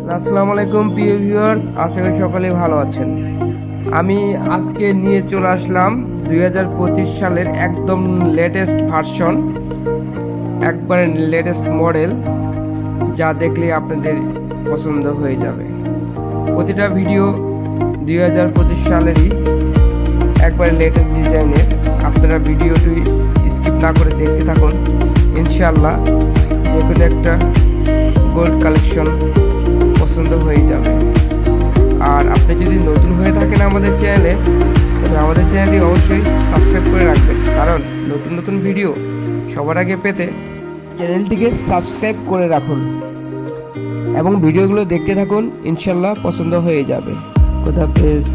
আসসালামু আলাইকুম প্রিয় ভিউয়ার্স, আশা করি সকলে ভালো আছেন। আমি আজকে নিয়ে চলে আসলাম 2025 সালের একদম লেটেস্ট ভার্সন, একবারে লেটেস্ট মডেল, যা দেখলে আপনাদের পছন্দ হয়ে যাবে। প্রতিটা ভিডিও 2025 সালেরই একবারে লেটেস্ট ডিজাইনের। আপনারা ভিডিওটি স্কিপ না করে দেখতে থাকুন, ইনশাআল্লাহ যে কোনো একটা গোল্ড কালেকশন পছন্দ হয়ে যাবে। আর আপনি যদি নতুন হয়ে থাকেন আমাদের চ্যানেলে, তবে আমাদের চ্যানেলটি অবশ্যই সাবস্ক্রাইব করে রাখবেন, কারণ নতুন নতুন ভিডিও সবার আগে পেতে চ্যানেলটিকে সাবস্ক্রাইব করে রাখুন এবং ভিডিওগুলো দেখতে থাকুন, ইনশাল্লাহ পছন্দ হয়ে যাবে। খোদা হাফেজ।